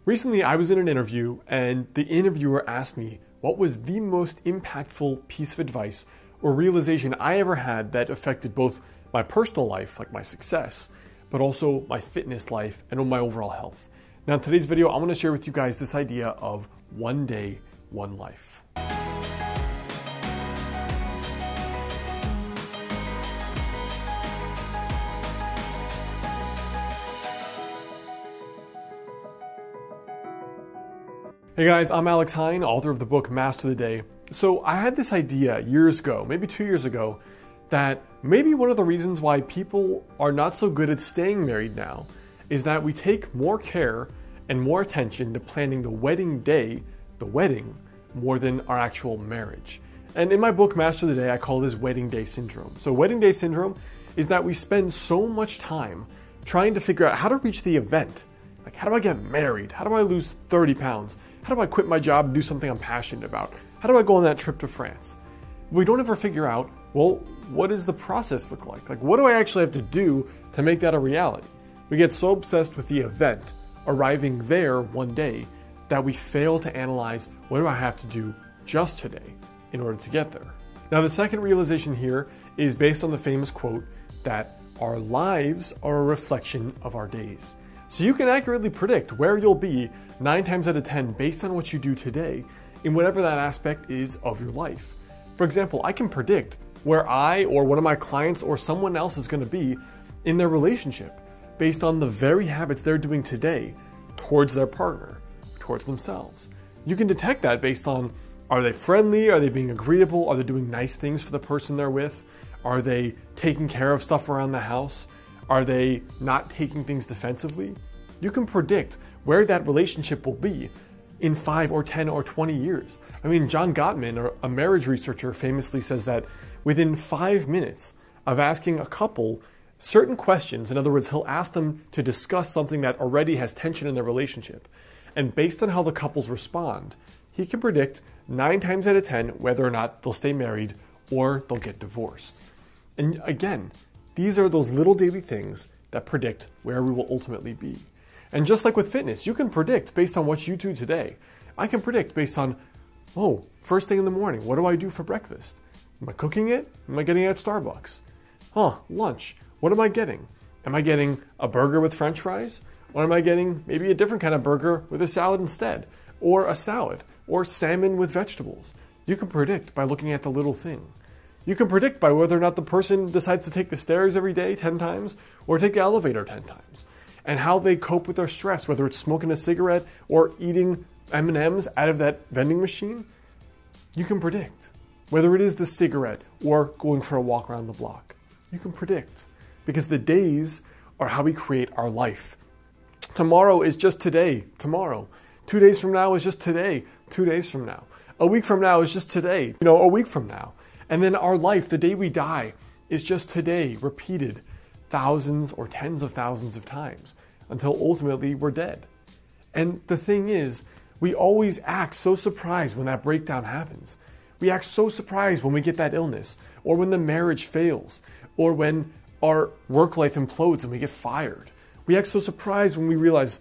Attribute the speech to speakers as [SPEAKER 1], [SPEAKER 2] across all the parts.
[SPEAKER 1] Recently, I was in an interview and the interviewer asked me what was the most impactful piece of advice or realization I ever had that affected both my personal life, like my success, but also my fitness life and my overall health. Now in today's video, I want to share with you guys this idea of one day, one life. Hey guys, I'm Alex Hine, author of the book Master the Day. So I had this idea years ago, maybe 2 years ago, that maybe one of the reasons why people are not so good at staying married now is that we take more care and more attention to planning the wedding day, the wedding, more than our actual marriage. And in my book Master the Day, I call this wedding day syndrome. So wedding day syndrome is that we spend so much time trying to figure out how to reach the event. Like, how do I get married? How do I lose 30 pounds? How do I quit my job and do something I'm passionate about? How do I go on that trip to France? We don't ever figure out, well, what does the process look like? Like, what do I actually have to do to make that a reality? We get so obsessed with the event, arriving there one day, that we fail to analyze, what do I have to do just today in order to get there? Now, the second realization here is based on the famous quote that our lives are a reflection of our days. So you can accurately predict where you'll be 9 times out of 10 based on what you do today in whatever that aspect is of your life. For example, I can predict where I or one of my clients or someone else is going to be in their relationship based on the very habits they're doing today towards their partner, towards themselves. You can detect that based on, are they friendly? Are they being agreeable? Are they doing nice things for the person they're with? Are they taking care of stuff around the house? Are they not taking things defensively? You can predict where that relationship will be in 5 or 10 or 20 years. I mean, John Gottman, a marriage researcher, famously says that within 5 minutes of asking a couple certain questions, in other words, he'll ask them to discuss something that already has tension in their relationship. And based on how the couples respond, he can predict 9 times out of 10 whether or not they'll stay married or they'll get divorced. And again, these are those little daily things that predict where we will ultimately be. And just like with fitness, you can predict based on what you do today. I can predict based on, first thing in the morning, what do I do for breakfast? Am I cooking it? Am I getting it at Starbucks? Lunch. What am I getting? Am I getting a burger with French fries? Or am I getting maybe a different kind of burger with a salad instead? Or a salad? Or salmon with vegetables? You can predict by looking at the little thing. You can predict by whether or not the person decides to take the stairs every day 10 times or take the elevator 10 times. And how they cope with their stress, whether it's smoking a cigarette or eating M&Ms out of that vending machine. You can predict. Whether it is the cigarette or going for a walk around the block. You can predict. Because the days are how we create our life. Tomorrow is just today, tomorrow. 2 days from now is just today, 2 days from now. A week from now is just today, a week from now. And then our life, the day we die, is just today, repeated thousands or tens of thousands of times until ultimately we're dead. And the thing is, we always act so surprised when that breakdown happens. We act so surprised when we get that illness, or when the marriage fails, or when our work life implodes and we get fired. We act so surprised when we realize,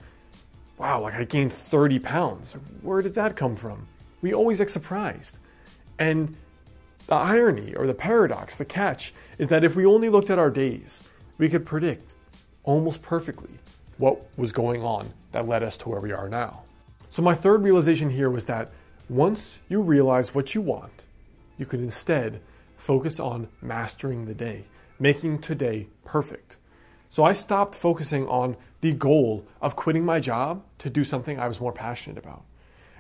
[SPEAKER 1] wow, I gained 30 pounds. Where did that come from? We always act surprised. And the irony or the paradox, the catch, is that if we only looked at our days, we could predict almost perfectly what was going on that led us to where we are now. So my third realization here was that once you realize what you want, you can instead focus on mastering the day, making today perfect. So I stopped focusing on the goal of quitting my job to do something I was more passionate about.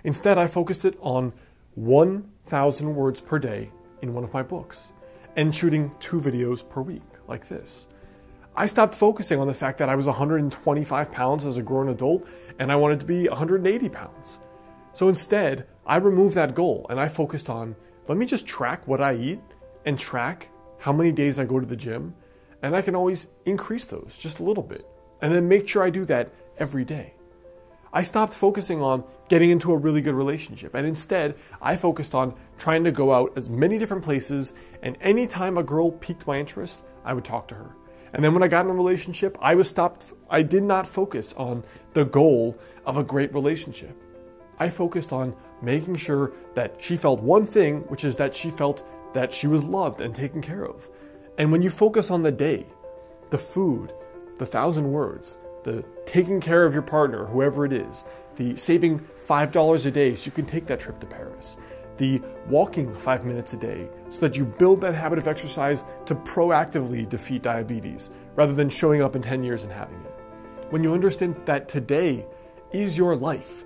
[SPEAKER 1] Instead, I focused it on 1,000 words per day in one of my books and shooting 2 videos per week like this. I stopped focusing on the fact that I was 125 pounds as a grown adult and I wanted to be 180 pounds. So instead, I removed that goal and I focused on, let me just track what I eat and track how many days I go to the gym, and I can always increase those just a little bit and then make sure I do that every day. I stopped focusing on getting into a really good relationship, and instead I focused on trying to go out as many different places, and anytime a girl piqued my interest, I would talk to her. And then when I got in a relationship, I did not focus on the goal of a great relationship. I focused on making sure that she felt one thing, which is that she felt that she was loved and taken care of. And when you focus on the day, the food, the 1,000 words, the taking care of your partner, whoever it is, the saving $5 a day so you can take that trip to Paris, the walking 5 minutes a day so that you build that habit of exercise to proactively defeat diabetes rather than showing up in 10 years and having it. When you understand that today is your life,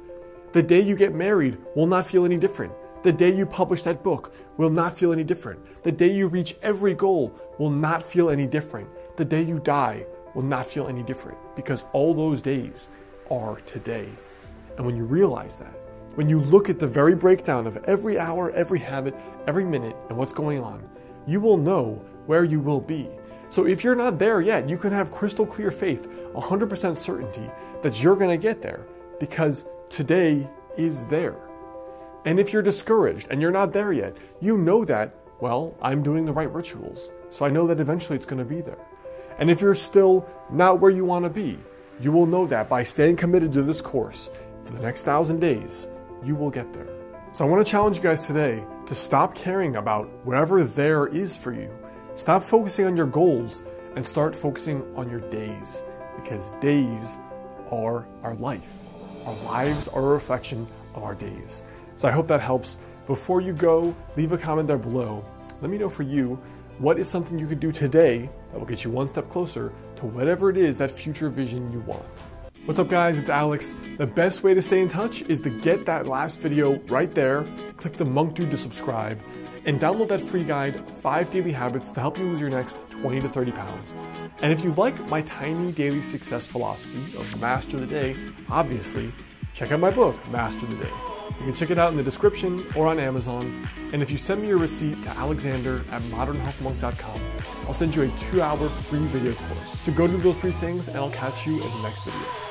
[SPEAKER 1] the day you get married will not feel any different. The day you publish that book will not feel any different. The day you reach every goal will not feel any different. The day you die will not feel any different because all those days are today. And when you realize that, when you look at the very breakdown of every hour, every habit, every minute, and what's going on, you will know where you will be. So if you're not there yet, you can have crystal clear faith, 100% certainty that you're going to get there because today is there. And if you're discouraged and you're not there yet, you know that, well, I'm doing the right rituals. So I know that eventually it's going to be there. And if you're still not where you want to be, you will know that by staying committed to this course for the next 1,000 days, you will get there. So I want to challenge you guys today to stop caring about wherever there is for you. Stop focusing on your goals and start focusing on your days because days are our life. Our lives are a reflection of our days. So I hope that helps. Before you go, leave a comment there below. Let me know for you, what is something you could do today that will get you one step closer to whatever it is that future vision you want. What's up guys, it's Alex. The best way to stay in touch is to get that last video right there, click the monk dude to subscribe, and download that free guide, 5 Daily Habits to help you lose your next 20 to 30 pounds. And if you like my tiny daily success philosophy of Master the Day, obviously, check out my book, Master the Day. You can check it out in the description or on Amazon. And if you send me your receipt to alexander@modernhealthmonk.com, I'll send you a 2-hour free video course. So go do those 3 things and I'll catch you in the next video.